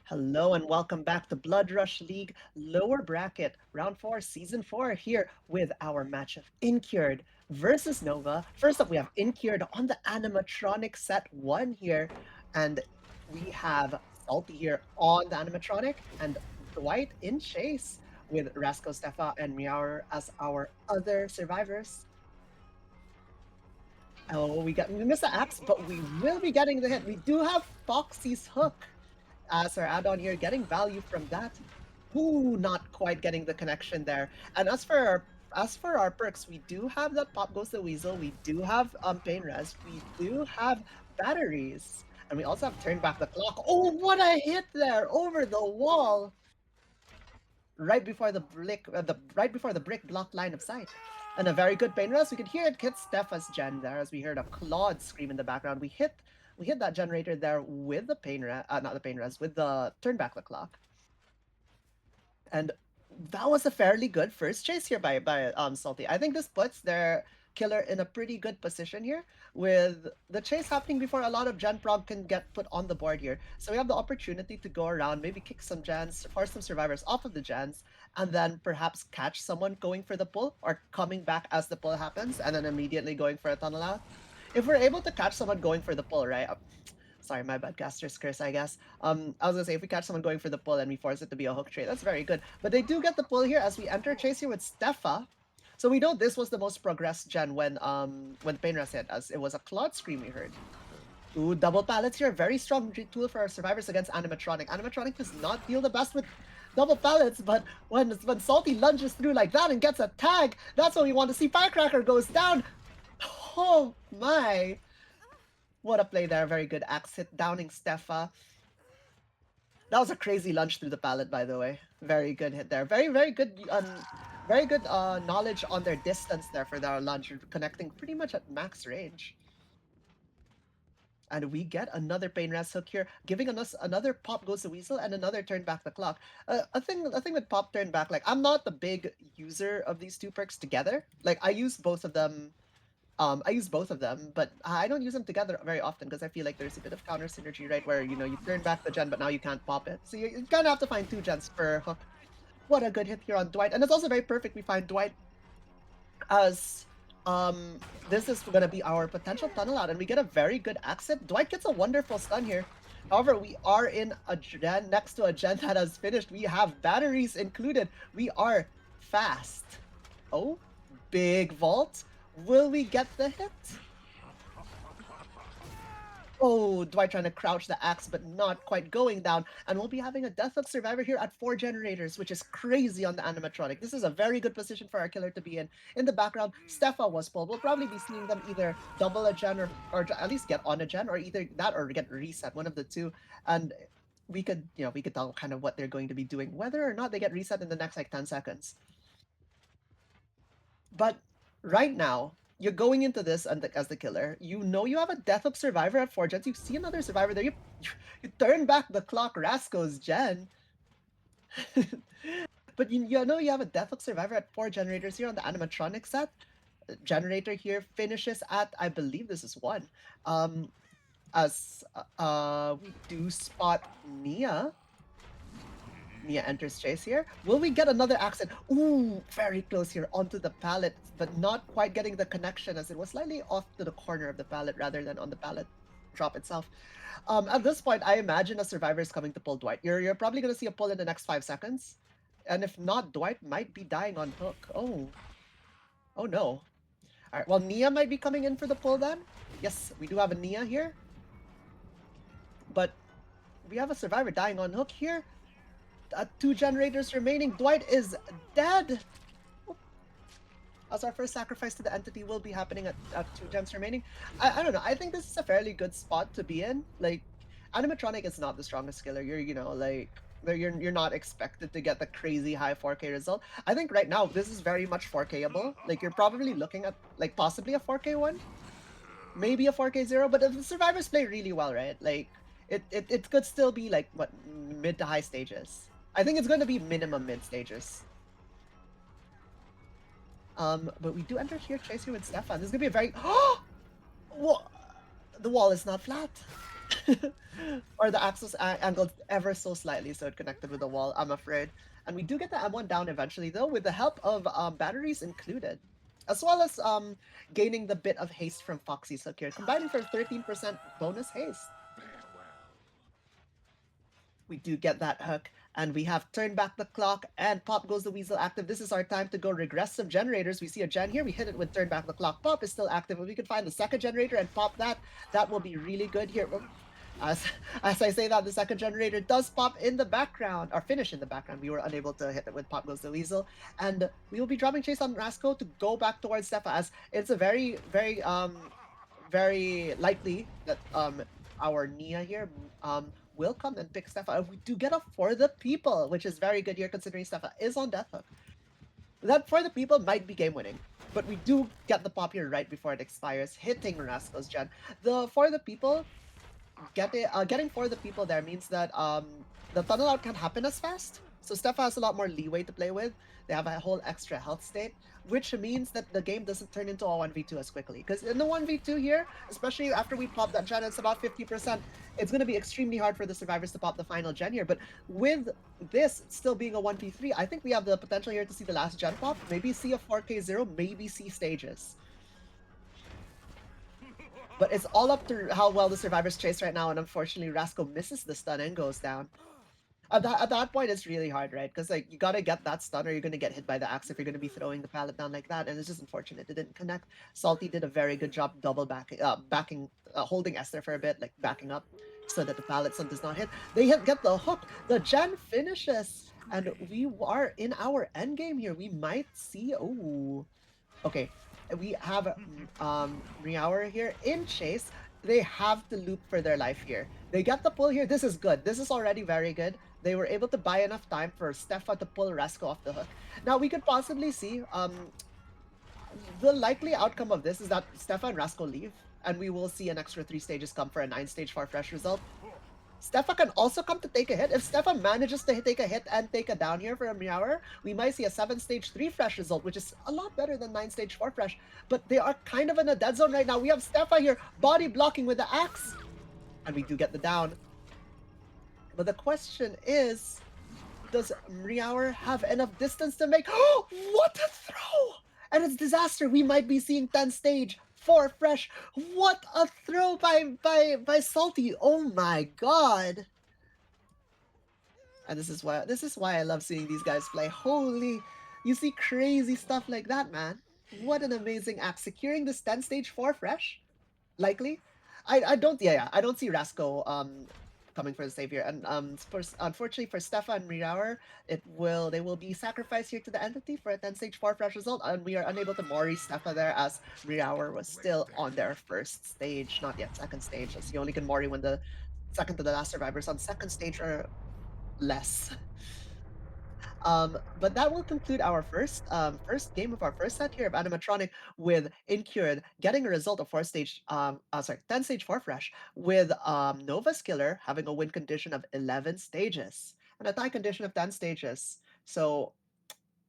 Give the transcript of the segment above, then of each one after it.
Hello and welcome back to Blood Rush League Lower Bracket, Round 4, Season 4, here with our match of Incured versus Nova. First up, we have Incured on the animatronic set 1 here, and we have Salty here on the animatronic, and Dwight in chase with Rasko, Stefa, and Meower as our other survivors. Oh, we missed the axe, but we will be getting the hit. We do have Foxy's hook as our add-on here, getting value from that. Ooh, not quite getting the connection there. And as for our perks, we do have that Pop Goes the Weasel, we do have Pain Res, we do have batteries, and we also have Turn Back the Clock. Oh, what a hit there over the wall! Right before the brick block line of sight. And a very good Pain Res. We could hear it hit Stefa's gen there as we heard a Claude scream in the background. We hit that generator there with the Pain Res, not the Pain Res, with the Turn Back the Clock. And that was a fairly good first chase here by Salty. I think this puts their killer in a pretty good position here, with the chase happening before a lot of gen prog can get put on the board here. So we have the opportunity to go around, maybe kick some gens, force some survivors off of the gens, and then perhaps catch someone going for the pull or coming back as the pull happens, and then immediately going for a tunnel out. If we're able to catch someone going for the pull, right? Sorry, my bad, caster's curse, I guess. I was gonna say, if we catch someone going for the pull and we force it to be a hook trade, that's very good. But they do get the pull here as we enter chase here with Stefa. So we know this was the most progressed gen when Painras hit, as it was a Claude Scream we heard. Ooh, double pallets here, very strong tool for our survivors against Animatronic. Animatronic does not deal the best with double pallets, but when Salty lunges through like that and gets a tag, that's when we want to see. Firecracker goes down. Oh my. What a play there. Very good axe hit, downing Stefa. That was a crazy lunge through the pallet, by the way. Very good hit there. Very good knowledge on their distance there for their lunge, connecting pretty much at max range. And we get another Pain Res hook here, giving us another Pop Goes the Weasel and another Turn Back the Clock. A thing with Pop Turn Back, like, I'm not the big user of these two perks together. Like, I use both of them, but I don't use them together very often because I feel like there's a bit of counter synergy, right? Where, you turn back the gen, but now you can't pop it. So you kind of have to find two gens per hook. What a good hit here on Dwight. And it's also very perfect we find Dwight as this is going to be our potential tunnel out, and we get a very good exit. Dwight gets a wonderful stun here. However, we are in a gen next to a gen that has finished. We have batteries included. We are fast. Oh, big vault. Will we get the hit? Oh, Dwight trying to crouch the axe, but not quite going down. And we'll be having a Deathhook survivor here at 4 generators, which is crazy on the animatronic. This is a very good position for our killer to be in. In the background, Stefa was pulled. We'll probably be seeing them either double a gen or at least get on a gen, or either that or get reset, one of the two. And we could tell kind of what they're going to be doing, whether or not they get reset in the next like 10 seconds. But right now, you're going into this as the killer. You know you have a Death Hook survivor at 4 gens. You see another survivor there. You turn back the clock, Rasko's gen. But you know you have a Death Hook survivor at 4 generators here on the animatronic set. Generator here finishes at, I believe this is 1. As we do spot Nia. Nia enters chase here. Will we get another accent? Ooh, very close here onto the pallet, but not quite getting the connection as it was slightly off to the corner of the pallet rather than on the pallet drop itself. At this point, I imagine a survivor is coming to pull Dwight. You're probably going to see a pull in the next 5 seconds. And if not, Dwight might be dying on hook. Oh. Oh no. All right, well, Nia might be coming in for the pull then. Yes, we do have a Nia here. But we have a survivor dying on hook here. 2 generators remaining. Dwight is dead. As our first sacrifice to the entity will be happening at 2 gens remaining. I don't know. I think this is a fairly good spot to be in. Like, animatronic is not the strongest killer. You're not expected to get the crazy high 4K result. I think right now this is very much 4Kable. Like, you're probably looking at like possibly a 4K one, maybe a 4K 0. But if the survivors play really well, right? Like, it could still be like what, mid to high stages. I think it's going to be minimum mid stages. But we do enter here chase here with Stefan. This is gonna be a very what? The wall is not flat. or the axis angled ever so slightly so it connected with the wall, I'm afraid. And we do get the M1 down eventually, though, with the help of batteries included, as well as gaining the bit of haste from Foxy's hook here, combining for 13% bonus haste. We do get that hook, and we have turned back the clock, and pop goes the weasel active. This is our time to go regressive generators. We see a gen here, we hit it with turn back the clock. Pop is still active, and we can find the second generator and pop that. That will be really good here. As, as I say that, the second generator does pop in the background, or finish in the background. We were unable to hit it with Pop Goes the Weasel. And we will be dropping Chase on Rasco to go back towards Stefa, as it's a very likely that our Nia here will come and pick Stefa. We do get a For the People, which is very good here considering Stefa is on Death Hook. That For the People might be game winning, but we do get the pop here right before it expires, hitting Rasco's gen. The For the People, getting For the People there means that the tunnel out can't happen as fast. So Stefa has a lot more leeway to play with. They have a whole extra health state, which means that the game doesn't turn into a 1v2 as quickly. Because in the 1v2 here, especially after we pop that gen, it's about 50%. It's going to be extremely hard for the survivors to pop the final gen here. But with this still being a 1v3, I think we have the potential here to see the last gen pop. Maybe see a 4K0, maybe see stages. But it's all up to how well the survivors chase right now, and unfortunately, Rasco misses the stun and goes down. At that point, it's really hard, right? Because like you gotta get that stun, or you're gonna get hit by the axe if you're gonna be throwing the pallet down like that, and it's just unfortunate it didn't connect. Salty did a very good job double holding Esther for a bit, like backing up, so that the pallet stun does not hit. They get the hook. The gen finishes, and we are in our end game here. We might see. Oh, okay. We have Riauer here in chase. They have to loop for their life here. They get the pull here. This is good. This is already very good. They were able to buy enough time for Stefa to pull Rasco off the hook. Now we could possibly see the likely outcome of this is that Stefa and Rasco leave, and we will see an extra 3 stages come for a 9-stage Farfresh result. Stefa can also come to take a hit. If Stefa manages to take a hit and take a down here for a Meower, we might see a 7-stage 3 fresh result, which is a lot better than 9-stage 4 fresh. But they are kind of in a dead zone right now. We have Stefa here body blocking with the axe. And we do get the down. But the question is, does Meower have enough distance to make... What a throw! And it's disaster. We might be seeing 10-stage 4 fresh. What a throw by Salty. Oh my god. And this is why I love seeing these guys play. Holy, you see crazy stuff like that, man. What an amazing act. Securing this 10-stage 4 fresh. Likely. I don't see Rasco coming for the save here. And unfortunately for Stefa and Mirauer, they will be sacrificed here to the entity for a 10-stage 4 fresh result, and we are unable to Mori Stefa there as Mirauer was still on their first stage, not yet second stage, as you only can Mori when the second to the last survivors on second stage or less. But that will conclude our first game of our first set here of animatronic, with Incured getting a result of 10 stage 4 fresh, with Nova's Killer having a win condition of 11 stages and a tie condition of 10 stages. So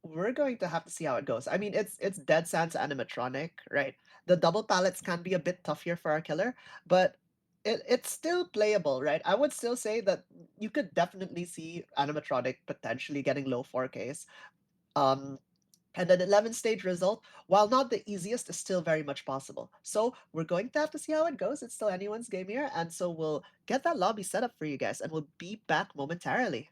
we're going to have to see how it goes. I mean, it's Dead Sans animatronic, right? The double pallets can be a bit tough here for our killer, but it's still playable, right? I would still say that you could definitely see animatronic potentially getting low 4Ks. And an 11 stage result, while not the easiest, is still very much possible. So we're going to have to see how it goes. It's still anyone's game here, and so we'll get that lobby set up for you guys, and we'll be back momentarily.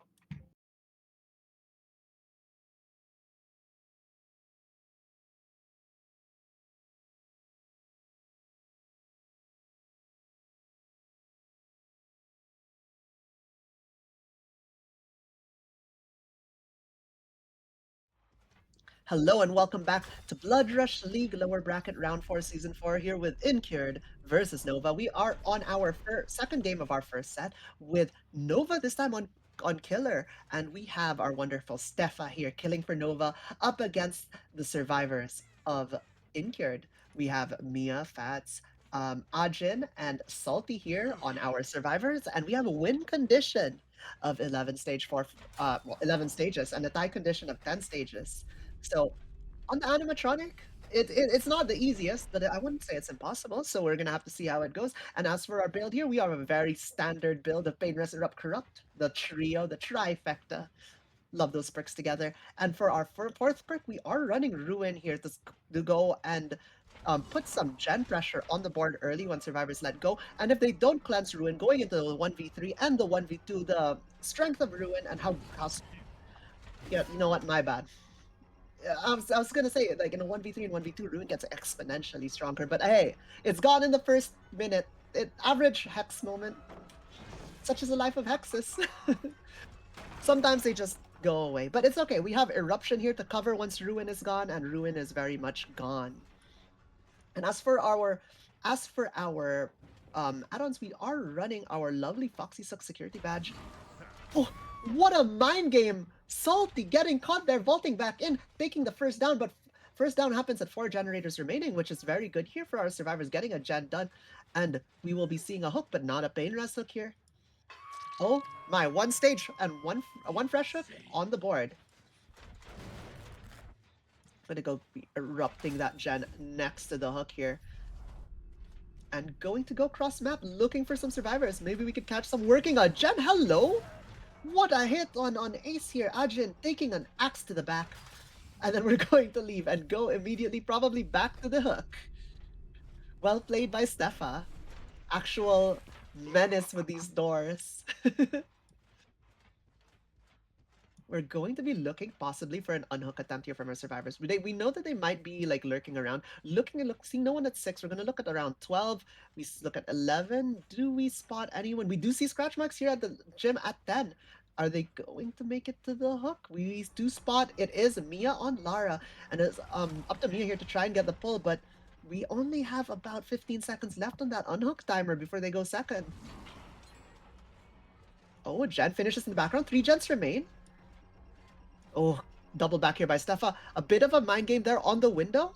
Hello and welcome back to Blood Rush League Lower Bracket Round 4 Season 4 here with Incured versus Nova. We are on our second game of our first set with Nova this time on Killer, and we have our wonderful Stefa here killing for Nova up against the survivors of Incured. We have Mia, Fats, Ajin, and Salty here on our survivors, and we have a win condition of 11 stages and a tie condition of 10 stages. So on the animatronic, It's not the easiest, but I wouldn't say it's impossible. So we're gonna have to see how it goes. And as for our build here, we have a very standard build of Pain Resurrect Corrupt, the trio, the trifecta. Love those perks together. And for our fourth perk, we are running Ruin here to go and put some gen pressure on the board early when survivors let go. And if they don't cleanse Ruin, going into the 1v3 and the 1v2, the strength of Ruin and how yeah, you know what, my bad. I was gonna say like in a 1v3 and 1v2, Ruin gets exponentially stronger, but hey, it's gone in the first minute. Average hex moment. Such is the life of hexes. Sometimes they just go away, but it's okay. We have Eruption here to cover once Ruin is gone, and Ruin is very much gone. And as for our add-ons, we are running our lovely Foxy Suck security badge. Oh, what a mind game! Salty getting caught there, vaulting back in, taking the first down, but first down happens at 4 generators remaining, which is very good here for our survivors, getting a gen done. And we will be seeing a hook, but not a pain rest hook here. Oh my, one stage and one fresh hook on the board. I'm gonna go be erupting that gen next to the hook here. And going to go cross map, looking for some survivors. Maybe we could catch some working on gen. Hello! What a hit on Ace here. Ajin taking an axe to the back. And then we're going to leave and go immediately, probably back to the hook. Well played by Stefa. Actual menace with these doors. We're going to be looking possibly for an unhook attempt here from our survivors. We know that they might be like lurking around. Looking and see no one at 6. We're going to look at around 12. We look at 11. Do we spot anyone? We do see scratch marks here at the gym at 10. Are they going to make it to the hook? We do spot it is Mia on Lara. And it's up to Mia here to try and get the pull, but we only have about 15 seconds left on that unhook timer before they go second. Oh, Gen finishes in the background. 3 gens remain. Oh, double back here by Stefa. A bit of a mind game there on the window.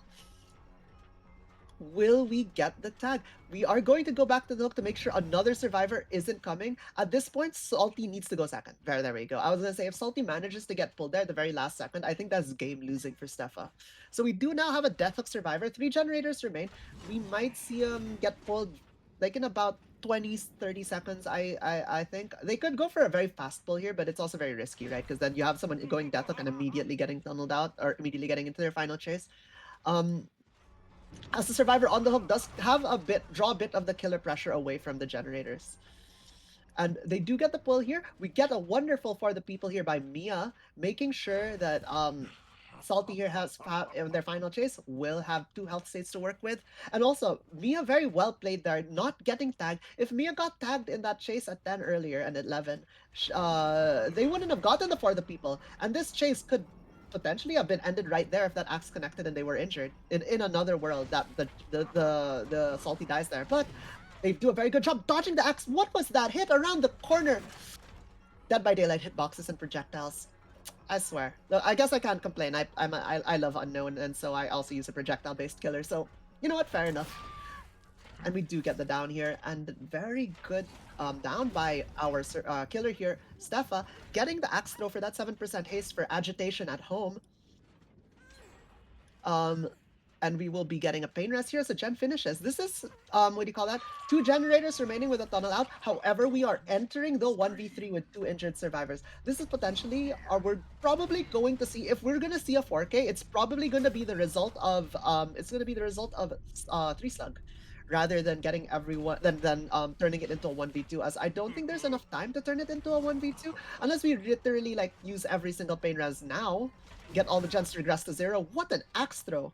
Will we get the tag? We are going to go back to the hook to make sure another survivor isn't coming. At this point, Salty needs to go second. There we go. I was going to say, if Salty manages to get pulled there at the very last second, I think that's game losing for Stefa. So we do now have a death hook survivor. 3 generators remain. We might see him get pulled like in about 20, 30 seconds, I think. They could go for a very fast pull here, but it's also very risky, right? Because then you have someone going death hook and immediately getting tunneled out or immediately getting into their final chase. As the survivor on the hook does have draw a bit of the killer pressure away from the generators. And they do get the pull here. We get a wonderful for the people here by Mia, making sure that Salty here has in their final chase will have 2 health states to work with. And also, Mia very well played there, not getting tagged. If Mia got tagged in that chase at 10 earlier and at 11, they wouldn't have gotten the for the people. And this chase could potentially have been ended right there if that axe connected and they were injured in another world that the Salty dies there. But they do a very good job dodging the axe. What was that hit around the corner? Dead by Daylight hitboxes and projectiles. I swear. I guess I can't complain. I love Unknown, and so I also use a projectile-based killer. So, you know what? Fair enough. And we do get the down here, and very good down by our killer here, Stefa, getting the axe throw for that 7% haste for agitation at home. And we will be getting a pain rest here as a gen finishes. This is, what do you call that? 2 generators remaining with a tunnel out. However, we are entering the 1v3 with 2 injured survivors. This is potentially, we're probably going to see, if we're going to see a 4K, it's probably going to be the result of, 3 slug. Rather than getting everyone, than turning it into a 1v2, as I don't think there's enough time to turn it into a 1v2, unless we literally, like, use every single pain res now, get all the gens to regress to 0. What an axe throw!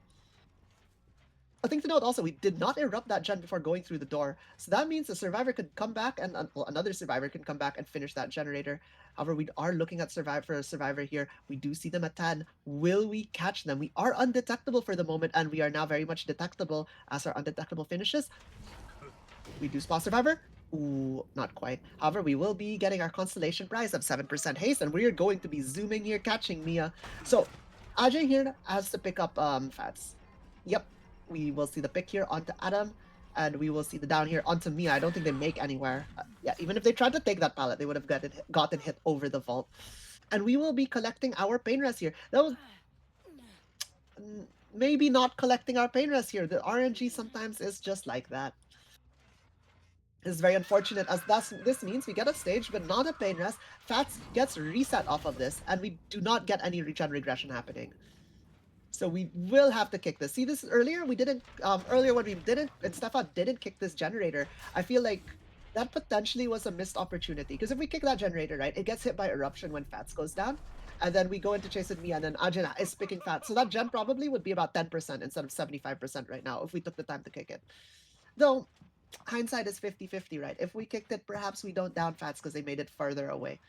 A thing to note also, we did not erupt that gen before going through the door. So that means the survivor could come back and well, another survivor can come back and finish that generator. However, we are looking at for a survivor here. We do see them at 10. Will we catch them? We are undetectable for the moment, and we are now very much detectable as our undetectable finishes. We do spot survivor. Ooh, not quite. However, we will be getting our constellation prize of 7% haste, and we are going to be zooming here, catching Mia. So, Ajay here has to pick up Fats. Yep, we will see the pick here onto Adam, and we will see the down here onto Mia. I don't think they make anywhere. Yeah, even if they tried to take that pallet, they would have gotten hit over the vault. And we will be collecting our pain rest here. That was maybe not collecting our pain rest here. The RNG sometimes is just like that. This is very unfortunate, as this means we get a stage, but not a pain rest. Fats gets reset off of this, and we do not get any regen regression happening. So we will have to kick this. See, this earlier we didn't. Earlier when we didn't, and Stefan didn't kick this generator. I feel like that potentially was a missed opportunity, because if we kick that generator, right, it gets hit by eruption when Fats goes down, and then we go into chase with Mia, and then Ajin is picking Fats. So that gen probably would be about 10% instead of 75% right now if we took the time to kick it. Though hindsight is 50-50, right? If we kicked it, perhaps we don't down Fats because they made it further away.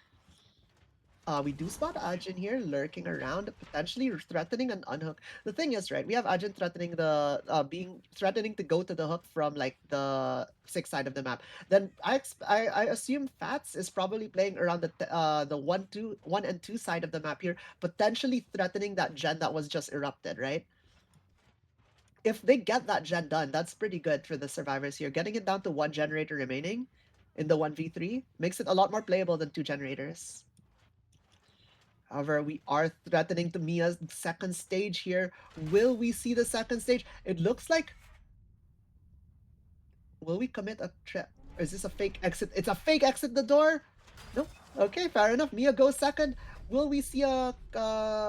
We do spot Ajin here lurking around, potentially threatening an unhook. The thing is, right, we have Ajin threatening the threatening to go to the hook from like the 6 side of the map. Then I assume Fats is probably playing around the 1 and 2 side of the map here, potentially threatening that gen that was just erupted, right? If they get that gen done, that's pretty good for the survivors here. Getting it down to 1 generator remaining in the 1v3 makes it a lot more playable than 2 generators. However, we are threatening to Mia's second stage here. Will we see the second stage? It looks like... Will we commit a trap? Is this a fake exit? It's a fake exit the door? No? Okay, fair enough. Mia goes second. Will we see a...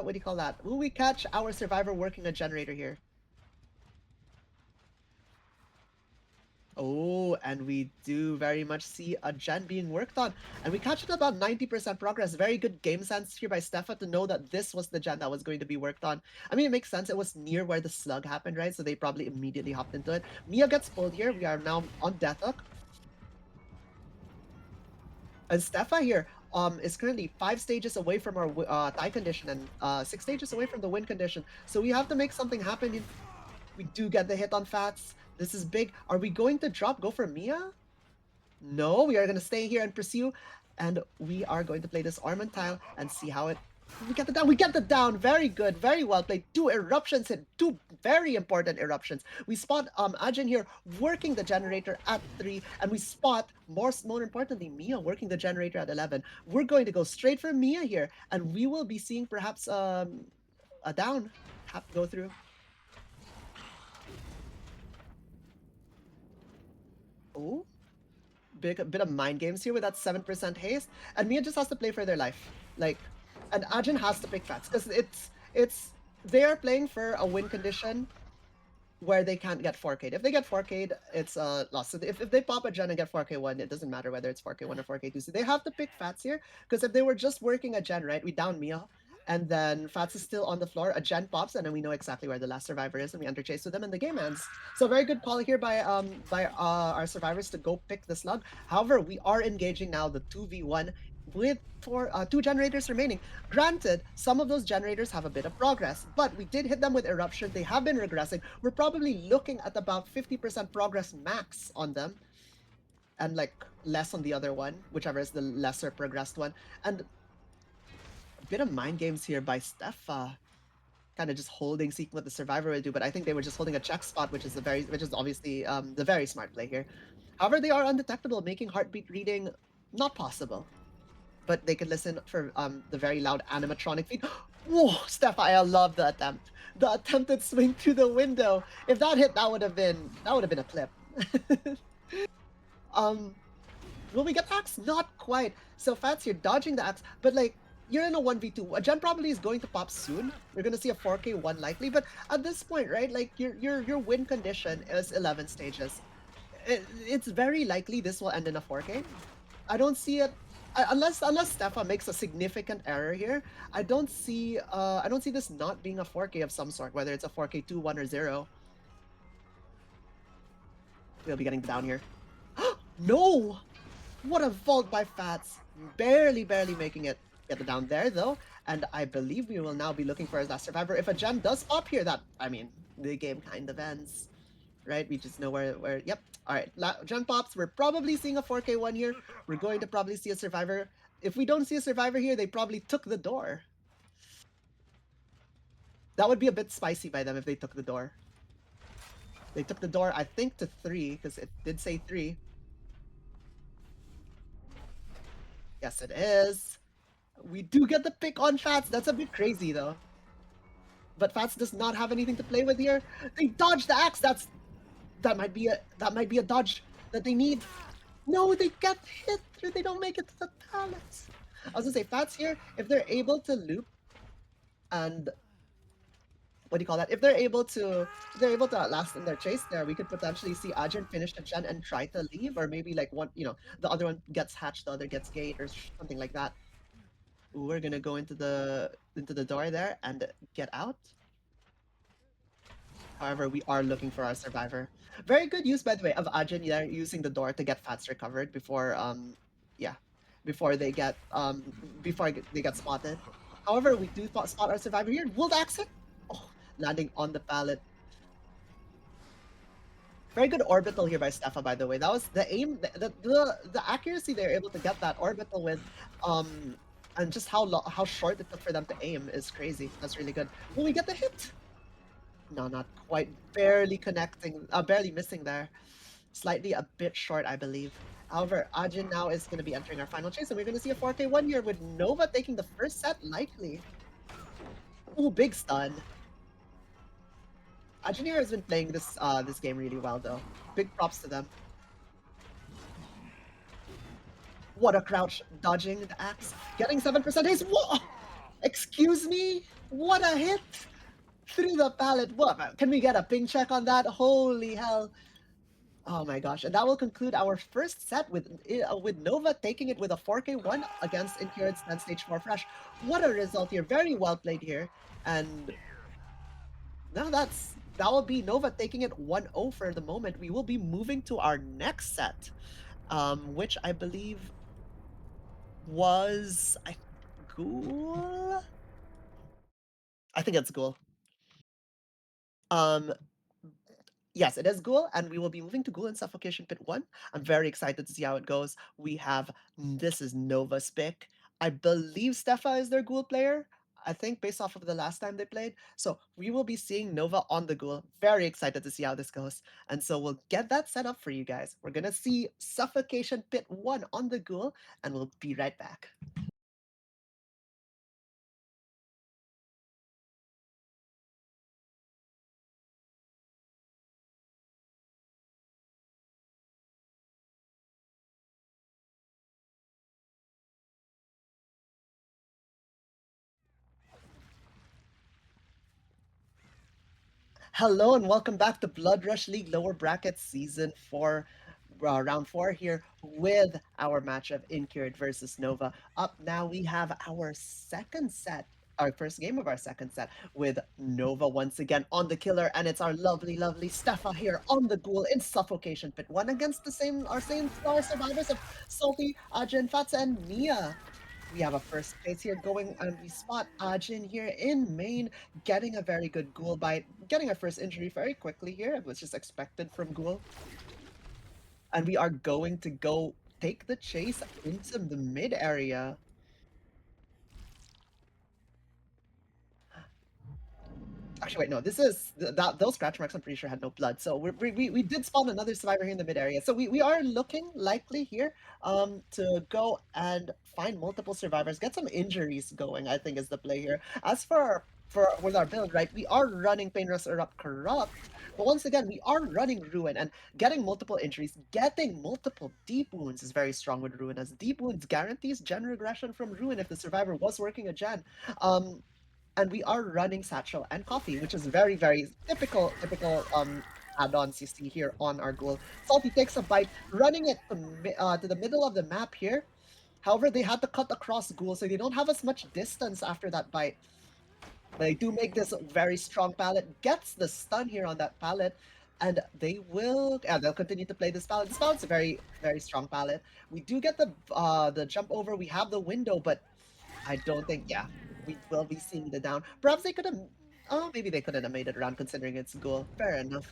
what do you call that? Will we catch our survivor working a generator here? Oh, and we do very much see a gen being worked on. And we catch it about 90% progress. Very good game sense here by Stefa to know that this was the gen that was going to be worked on. I mean, it makes sense. It was near where the slug happened, right? So they probably immediately hopped into it. Mia gets pulled here. We are now on Death Hook. And Stefa here is currently 5 stages away from our tie condition and 6 stages away from the win condition. So we have to make something happen. We do get the hit on Fats. This is big. Are we going to go for Mia? No, we are going to stay here and pursue, and we are going to play this Armand tile and see how it... We get the down. We get the down. Very good. Very well played. 2 eruptions hit. 2 very important eruptions. We spot Ajin here working the generator at 3, and we spot, more importantly, Mia working the generator at 11. We're going to go straight for Mia here, and we will be seeing perhaps a down go through. Oh, bit of mind games here with that 7% haste, and Mia just has to play for their life. Like, and Ajin has to pick Fats because it's they are playing for a win condition where they can't get 4K'd. If they get 4K'd, it's a loss. So if they pop a gen and get 4K1, it doesn't matter whether it's 4K1 or 4K2. So they have to pick Fats here, because if they were just working a gen, right, we down Mia, and then Fats is still on the floor, a gen pops, and then we know exactly where the last survivor is, and we enter chase with them, and the game ends. So very good call here by our survivors to go pick the slug. However, we are engaging now the 2v1 with 2 generators remaining. Granted, some of those generators have a bit of progress, but we did hit them with eruption. They have been regressing. We're probably looking at about 50% progress max on them, and like less on the other one, whichever is the lesser progressed one. And a bit of mind games here by Stefa, kind of just holding, seeking what the survivor will do. But I think they were just holding a check spot, which is obviously the very smart play here. However, they are undetectable, making heartbeat reading not possible. But they could listen for the very loud animatronic feed. Whoa, Steph, I love the attempt. The attempted swing through the window. If that hit, that would have been a clip. Will we get axe? Not quite. So Fats, you're dodging the axe, but like you're in a 1v2. A gen probably is going to pop soon. We're gonna see a 4K1 likely, but at this point, right, like your win condition is 11 stages. It's very likely this will end in a 4K. I don't see it unless Stefa makes a significant error here. I don't see this not being a 4K of some sort, whether it's a 4K 2, 1, or 0. We'll be getting down here. No! What a vault by Fats. Barely making it. Get the down there though. And I believe we will now be looking for his last survivor. If a gem does pop here, I mean, the game kind of ends. Right? We just know where yep. Alright, gem pops. We're probably seeing a 4K1 here. We're going to probably see a survivor. If we don't see a survivor here, they probably took the door. That would be a bit spicy by them if they took the door. They took the door, I think, to 3, because it did say 3. Yes, it is. We do get the pick on Fats. That's a bit crazy, though. but Fats does not have anything to play with here. They dodge the axe. That might be a dodge that they need. No, they get hit. They don't make it to the palace. I was gonna say Fats here, if they're able to loop and what do you call that? If they're able to outlast in their chase there, we could potentially see Ajin finish the gen and try to leave, or maybe like one, the other one gets hatched, the other gets gate, or something like that. Ooh, we're gonna go into the door there and get out. However, we are looking for our survivor. Very good use, by the way, of Ajin there using the door to get Fats recovered before yeah, before they get they get spotted. However, we do spot our survivor here. Will the axe hit? Oh, landing on the pallet. Very good orbital here by Stefa, by the way. That was the aim, the accuracy they're able to get that orbital with, and just how short it took for them to aim is crazy. That's really good. Will we get the hit? No, not quite. Barely connecting, barely missing there. Slightly a bit short, I believe. However, Ajin now is going to be entering our final chase, and we're going to see a 4K1 here with Nova taking the first set, likely. Ooh, big stun. Ajin here has been playing this game really well, though. Big props to them. What a crouch, dodging the axe, getting 7% haste. Whoa! Excuse me? What a hit! Through the pallet. What? Can we get a ping check on that? Holy hell. Oh my gosh. And that will conclude our first set with Nova taking it with a 4K1 against Incured Stand Stage 4 Fresh. What a result here. Very well played here. And now that will be Nova taking it 1-0 for the moment. We will be moving to our next set, which I believe was Ghoul? I think it's Ghoul. Um, yes, it is Ghoul, and we will be moving to Ghoul in Suffocation Pit 1. I'm very excited to see how it goes. This is Nova's pick. I believe Stefa is their Ghoul player. I think based off of the last time they played. So we will be seeing Nova on the Ghoul. Very excited to see how this goes. And so we'll get that set up for you guys. We're going to see Suffocation Pit 1 on the Ghoul, and we'll be right back. Hello and welcome back to Blood Rush League Lower Bracket Season 4, Round 4 here with our match of Incured versus Nova. Up now we have our second set, our first game of our second set with Nova once again on the killer, and it's our lovely, lovely Stefa here on the Ghoul in Suffocation Pit 1 against our same star survivors of Salty, Ajin, Fatsa, and Mia. We have a first place here going, and we spot Ajin here in main, getting a very good Ghoul bite, getting our first injury very quickly here. It was just expected from Ghoul. And we are going to go take the chase into the mid area. Actually, wait, no, this is those scratch marks. I'm pretty sure had no blood. So we did spawn another survivor here in the mid area. So we are looking likely here to go and find multiple survivors, get some injuries going. I think is the play here. As for with our build, right, we are running Painrust Erupt Corrupt, but once again we are running Ruin, and getting multiple injuries, getting multiple deep wounds is very strong with Ruin, as deep wounds guarantees gen regression from Ruin if the survivor was working a gen. And we are running Satchel and Coffee, which is very, very typical add-ons you see here on our Ghoul. Salty takes a bite, running it to the middle of the map here. However, they had to cut across Ghoul, so they don't have as much distance after that bite. But they do make this very strong pallet, gets the stun here on that pallet, and they'll continue to play this pallet. This pallet's a very, very strong pallet. We do get the jump over, we have the window, but I don't think, yeah, we will be seeing the down. Perhaps they could have, oh, maybe they couldn't have made it around considering it's Ghoul. Fair enough.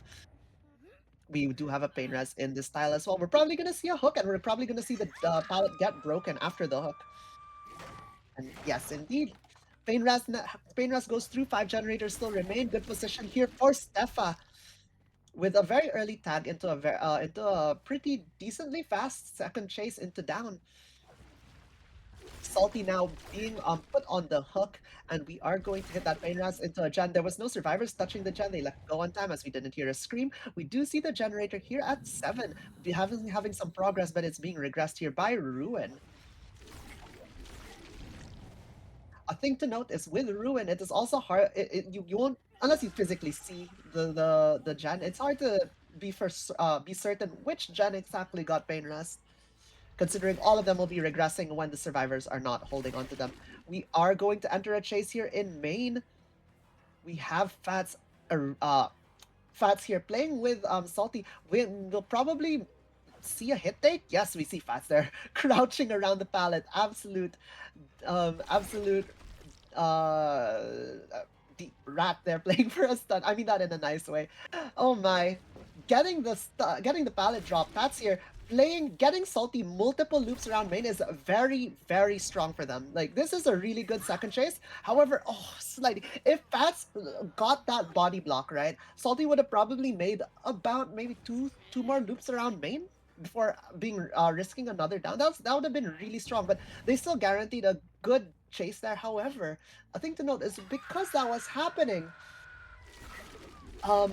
We do have a pain res in this style as well. We're probably going to see a hook, and we're probably going to see the pallet get broken after the hook. And yes, indeed. Pain res goes through, 5 generators still remain. Good position here for Stefa, with a very early tag into a pretty decently fast second chase into down. Salty now being put on the hook, and we are going to hit that pain ras into a gen. There was no survivors touching the gen. They let go on time as we didn't hear a scream. We do see the generator here at 7. We having some progress, but it's being regressed here by Ruin. A thing to note is with Ruin, it is also hard. You won't, unless you physically see the gen. It's hard to be certain which gen exactly got pain rest, considering all of them will be regressing when the survivors are not holding onto them. We are going to enter a chase here in main. We have Fats here playing with Salty. We'll probably see a hit take. Yes, we see Fats there crouching around the pallet. Absolute uh deep rat there playing for a stun. I mean that in a nice way. Oh my. Getting the pallet drop. That's here. Getting Salty multiple loops around main is very, very strong for them. Like, this is a really good second chase. However, oh, slightly. If Fats got that body block, right, Salty would have probably made about maybe two more loops around main before being risking another down. That would have been really strong, but they still guaranteed a good chase there. However, a thing to note is because that was happening, um,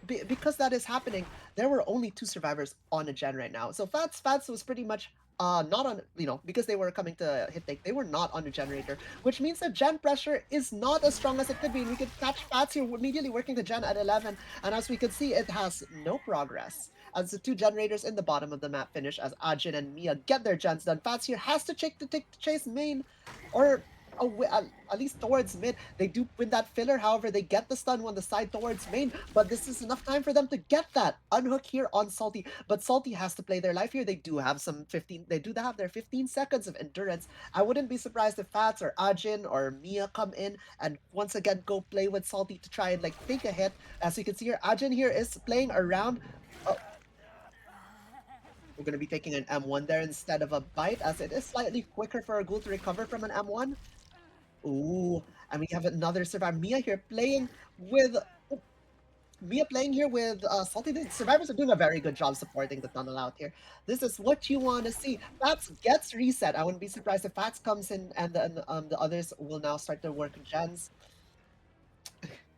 because that is happening, there were only 2 survivors on a gen right now. So Fats was pretty much not on, because they were coming to hit take, they were not on the generator, which means that gen pressure is not as strong as it could be. And we could catch Fats here immediately working the gen at 11, and as we could see, it has no progress. As the 2 generators in the bottom of the map finish, as Ajin and Mia get their gens done, Fats here has to take the chase main, or at least towards mid. They do win that filler, however, they get the stun on the side towards main, but this is enough time for them to get that unhook here on Salty. But Salty has to play their life here. They do have their 15 seconds of endurance. I wouldn't be surprised if Fats or Ajin or Mia come in and once again go play with Salty to try and like take a hit. As you can see here, Ajin here is playing around. Oh, we're going to be taking an M1 there instead of a bite, as it is slightly quicker for a ghoul to recover from an M1. Ooh, and we have another survivor. With Mia playing here with Salty. The survivors are doing a very good job supporting the tunnel out here. This is what you want to see. Fats gets reset. I wouldn't be surprised if Fats comes in and the others will now start to work gens.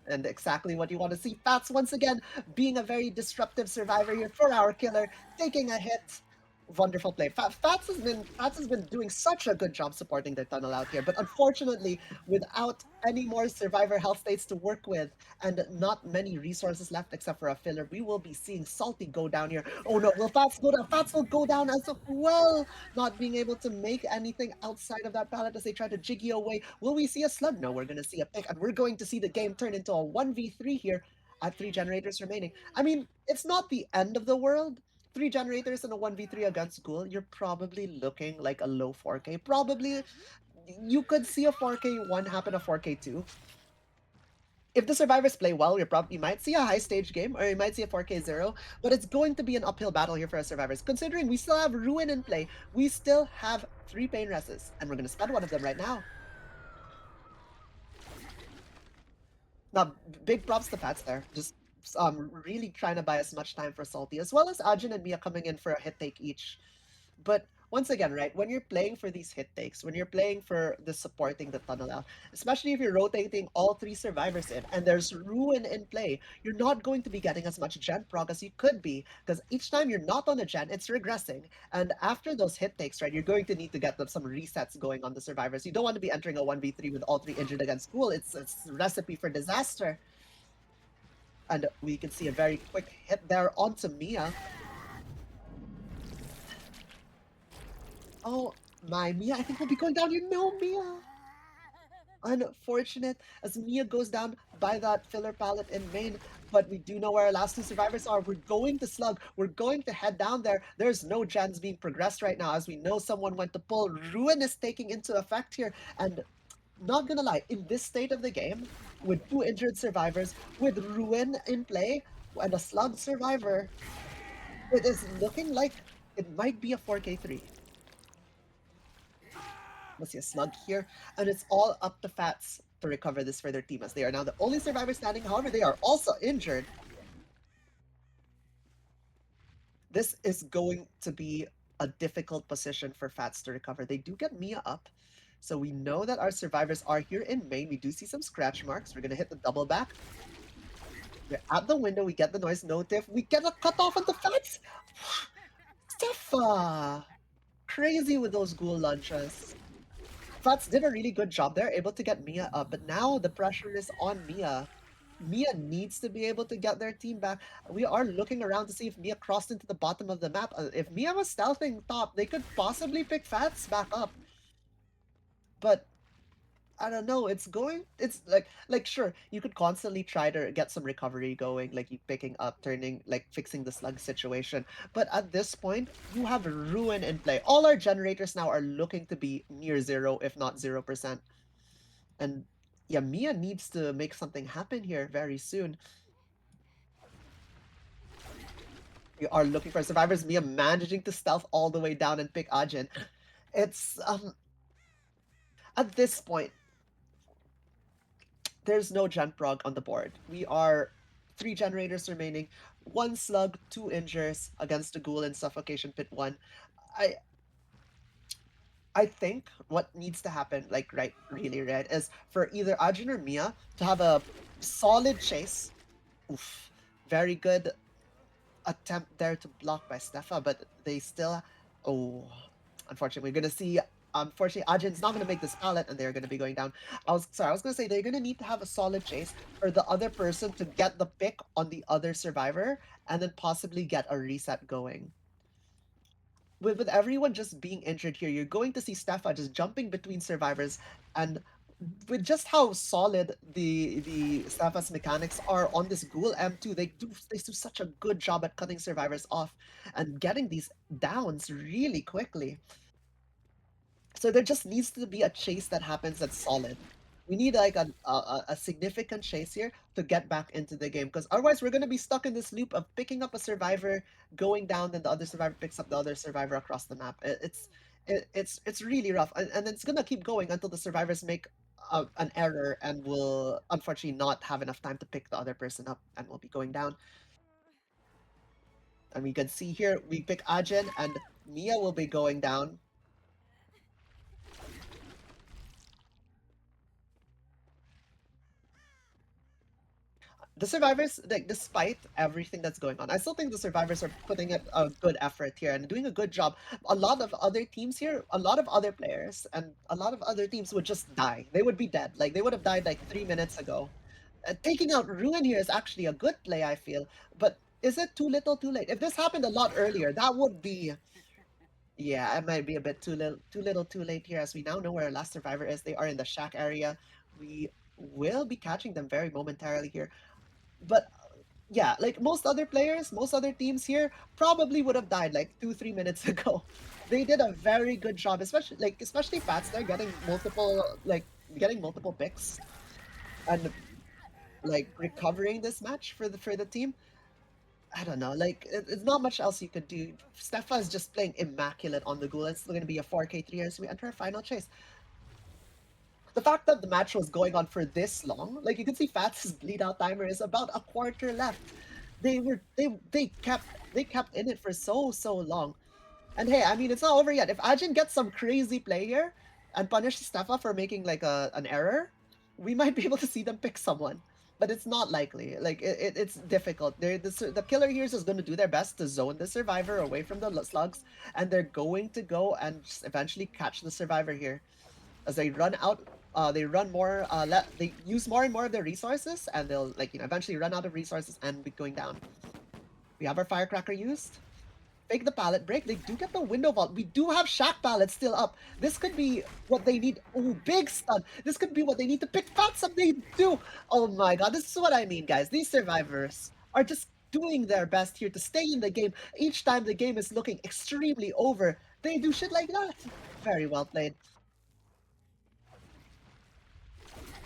And exactly what you want to see. Fats once again being a very disruptive survivor here for our killer, taking a hit. Wonderful play. Fats has been doing such a good job supporting their tunnel out here, but unfortunately, without any more survivor health states to work with and not many resources left except for a filler, we will be seeing Salty go down here. Oh no, will Fats go down? Fats will go down as well, not being able to make anything outside of that pallet as they try to jiggy away. Will we see a slug? No, we're going to see a pick, and we're going to see the game turn into a 1v3 here at 3 generators remaining. I mean, it's not the end of the world. 3 generators in a 1v3 against Ghoul, you're probably looking like a low 4K. Probably you could see a 4K 1 happen, a 4K 2. If the survivors play well, you might see a high stage game, or you might see a 4K 0, but it's going to be an uphill battle here for our survivors. Considering we still have Ruin in play, we still have 3 pain rests, and we're going to spend one of them right now. Now, big props to Pats there. Just really trying to buy as much time for Salty, as well as Ajin and Mia coming in for a hit take each. But once again, right, when you're playing for these hit takes, when you're playing for the supporting the tunnel out, especially if you're rotating all 3 survivors in and there's Ruin in play, you're not going to be getting as much gen prog as you could be, because each time you're not on a gen, it's regressing. And after those hit takes, right, you're going to need to get some resets going on the survivors. You don't want to be entering a 1v3 with all 3 injured against Ghoul. It's a recipe for disaster. And we can see a very quick hit there onto Mia. Oh my, Mia, I think we'll be going down here. No, Mia! Unfortunate as Mia goes down by that filler pallet in main, but we do know where our last 2 survivors are. We're going to slug. We're going to head down there. There's no gens being progressed right now, as we know someone went to pull. Ruin is taking into effect here, and not gonna lie, in this state of the game, with 2 injured survivors, with Ruin in play, and a slug survivor, it is looking like it might be a 4K3. Let's see a slug here, and it's all up to Fats to recover this for their team, as they are now the only survivor standing. However, they are also injured. This is going to be a difficult position for Fats to recover. They do get Mia up. So we know that our survivors are here in main. We do see some scratch marks. We're gonna hit the double back. We're at the window. We get the noise notif. We get a cut off on the Fats. Steffa! Crazy with those ghoul lunges. Fats did a really good job there, able to get Mia up, but now the pressure is on Mia. Mia needs to be able to get their team back. We are looking around to see if Mia crossed into the bottom of the map. If Mia was stealthing top, they could possibly pick Fats back up. But I don't know. It's like sure, you could constantly try to get some recovery going, like you picking up, turning, like fixing the slug situation. But at this point, you have ruin in play. All our generators now are looking to be near zero, if not 0%. And yeah, Mia needs to make something happen here very soon. We are looking for survivors. Mia managing to stealth all the way down and pick Ajin. It's at this point, there's no gen prog on the board. We are 3 generators remaining, 1 slug, 2 injures against the ghoul in suffocation pit 1. I I think what needs to happen, like really right, is for either Ajin or Mia to have a solid chase. Oof. Very good attempt there to block by Stefa, but they still. Oh, unfortunately, we're gonna see. Unfortunately, Ajin's not gonna make this pallet, and they're gonna be going down. I was gonna say they're gonna need to have a solid chase for the other person to get the pick on the other survivor, and then possibly get a reset going. With everyone just being injured here, you're going to see Stefa just jumping between survivors, and with just how solid the Stefa's mechanics are on this Ghoul M2, they do such a good job at cutting survivors off and getting these downs really quickly. So there just needs to be a chase that happens that's solid. We need like a significant chase here to get back into the game, because otherwise we're going to be stuck in this loop of picking up a survivor, going down, then the other survivor picks up the other survivor across the map. It's really rough, and it's going to keep going until the survivors make an error and will unfortunately not have enough time to pick the other person up and will be going down. And we can see here we pick Ajin and Mia will be going down. The survivors, like despite everything that's going on, I still think the survivors are putting in a good effort here and doing a good job. A lot of other teams here, a lot of other players, and a lot of other teams would just die. They would be dead. Like they would have died like 3 minutes ago. Taking out Ruin here is actually a good play, I feel. But is it too little, too late? If this happened a lot earlier, that would be. Yeah, it might be a bit too little, too late here. As we now know where our last survivor is, they are in the shack area. We will be catching them very momentarily here. But yeah, like most other players, most other teams here probably would have died like 2, 3 minutes ago. They did a very good job, especially Fats. They're getting multiple picks and like recovering this match for the team. I don't know, like it's not much else you could do. Stefa is just playing immaculate on the Ghoul. It's still gonna be a 4K3 as we enter our final chase. The fact that the match was going on for this long, like you can see Fats' bleed out timer is about a quarter left. They kept in it for so long. And hey, I mean it's not over yet. If Ajin gets some crazy play here and punishes Stefa for making like an error, we might be able to see them pick someone. But it's not likely. Like it's difficult. The killer here is just going to do their best to zone the survivor away from the slugs, and they're going to go and just eventually catch the survivor here as they run out. They run more. They use more and more of their resources, and they'll eventually run out of resources and be going down. We have our firecracker used. Fake the pallet break. They do get the window vault. We do have shack pallets still up. This could be what they need. Oh, big stun. This could be what they need to pick Fats up. They do. Oh my god, this is what I mean, guys. These survivors are just doing their best here to stay in the game. Each time the game is looking extremely over, they do shit like that. Very well played.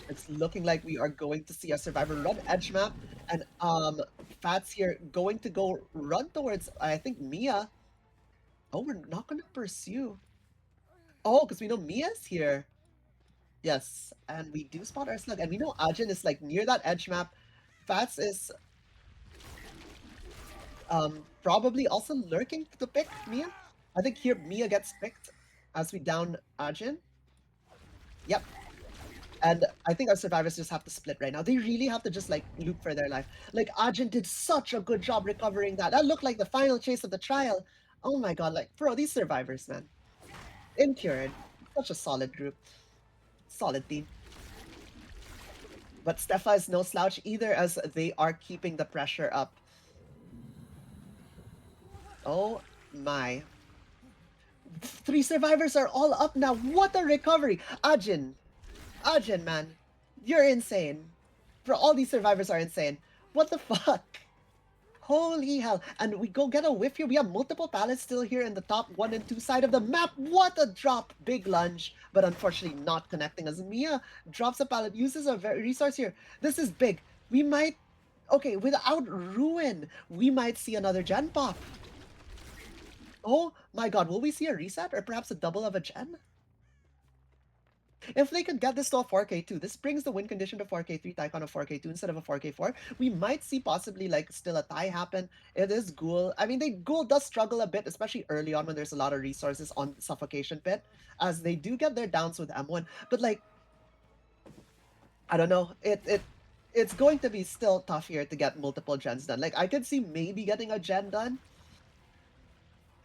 It's looking like we are going to see a survivor run edge map, and Fats here going to go run towards, I think, Mia. Oh, we're not going to pursue. Oh, because we know Mia's here. Yes, and we do spot our slug, and we know Ajin is like near that edge map. Fats is probably also lurking to pick Mia. I think here Mia gets picked as we down Ajin. Yep. And I think our survivors just have to split right now. They really have to just like loop for their life. Like Ajin did such a good job recovering that. That looked like the final chase of the trial. Oh my god, like bro, these survivors, man. Incured. Such a solid group. Solid team. But Stefa is no slouch either as they are keeping the pressure up. Oh my. Three survivors are all up now. What a recovery. Ajin, man. You're insane. Bro, all these survivors are insane. What the fuck? Holy hell. And we go get a whiff here. We have multiple pallets still here in the top 1 and 2 side of the map. What a drop. Big lunge. But unfortunately not connecting as Mia drops a pallet. Uses a resource here. This is big. We might... Okay, without Ruin, we might see another gen pop. Oh my god, will we see a reset? Or perhaps a double of a gen? If they could get this to a 4K2, this brings the win condition to 4K3, Tycon of 4K2 instead of a 4K4. We might see possibly like still a tie happen. It is Ghoul. I mean, Ghoul does struggle a bit, especially early on when there's a lot of resources on Suffocation Pit, as they do get their downs with M1. But like, I don't know. It's going to be still tough here to get multiple gens done. Like, I could see maybe getting a gen done.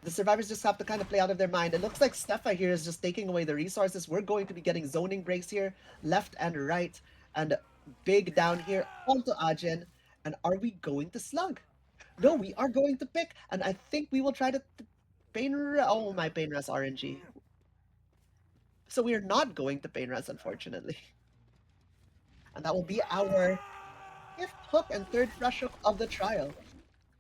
The survivors just have to kind of play out of their mind. It looks like Stefa here is just taking away the resources. We're going to be getting zoning breaks here, left and right, and big down here onto Ajin. And are we going to slug? No, we are going to pick, and I think we will try to pain. Oh, my pain res RNG. So we are not going to pain res, unfortunately. And that will be our fifth hook and third fresh hook of the trial.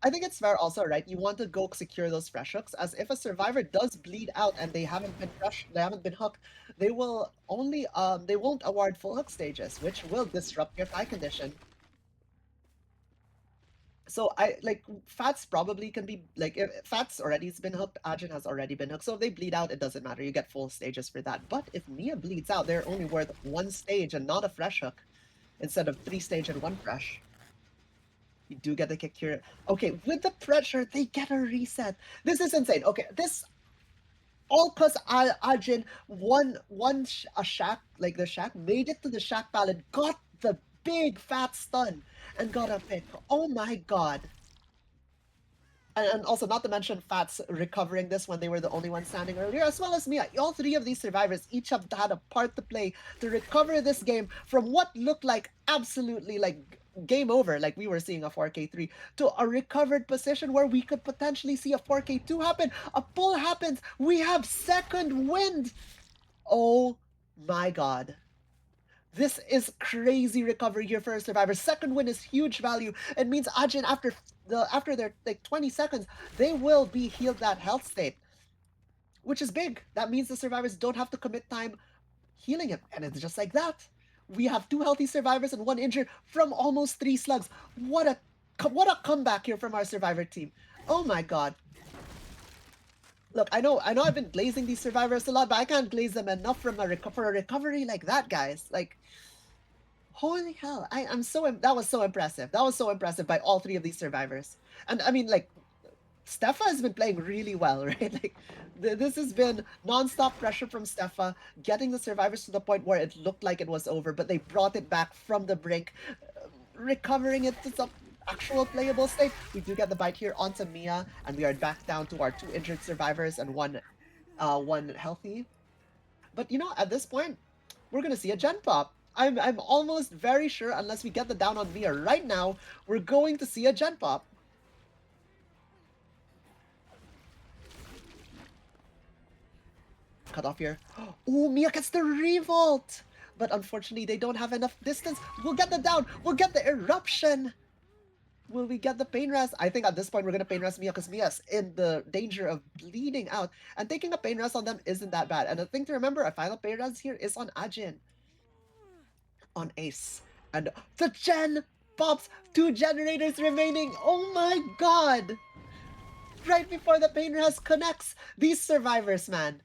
I think it's fair also, right? You want to go secure those fresh hooks, as if a survivor does bleed out and they haven't been they haven't been hooked, they will only they won't award full hook stages, which will disrupt your tie condition. So I like Fats probably can be like if Fats already has been hooked, Ajin has already been hooked. So if they bleed out, it doesn't matter. You get full stages for that. But if Mia bleeds out, they're only worth one stage and not a fresh hook, instead of 3 stage and 1 fresh. You do get the kick here. Okay, with the pressure, they get a reset. This is insane. Okay, this all because Ajin won a shack, like the shack, made it to the shack pallet, got the big fat stun, and got a pick. Oh my god. And also, not to mention Fats recovering this when they were the only ones standing earlier, as well as Mia. All three of these survivors each have had a part to play to recover this game from what looked like absolutely like game over, like we were seeing a 4K3, to a recovered position where we could potentially see a 4K2 happen. A pull happens. We have second wind. Oh my god. This is crazy recovery here for a survivor. Second win is huge value. It means Ajin after their like 20 seconds, they will be healed that health state, which is big. That means the survivors don't have to commit time healing him, and it's just like that. We have 2 healthy survivors and 1 injured from almost 3 slugs. What a comeback here from our survivor team. Oh my god. Look, I know I've been glazing these survivors a lot, but I can't glaze them enough for a recovery like that, guys. Like, holy hell! I'm so that was so impressive. That was so impressive by all 3 of these survivors. And I mean, like, Stefa has been playing really well, right? Like, this has been non-stop pressure from Stefa, getting the survivors to the point where it looked like it was over, but they brought it back from the brink, recovering it to some actual playable state. We do get the bite here onto Mia, and we are back down to our 2 injured survivors and one healthy. But you know, at this point, we're gonna see a gen pop. I'm almost very sure, unless we get the down on Mia right now, we're going to see a gen pop. Cut off here. Oh, Mia gets the revolt! But unfortunately, they don't have enough distance. We'll get the down! We'll get the eruption! Will we get the pain rest? I think at this point we're gonna pain rest Mia because Mia's in the danger of bleeding out. And taking a pain rest on them isn't that bad. And the thing to remember, a final pain rest here is on Ajin. On Ace. And the gen pops! 2 generators remaining! Oh my god! Right before the pain rest connects! These survivors, man.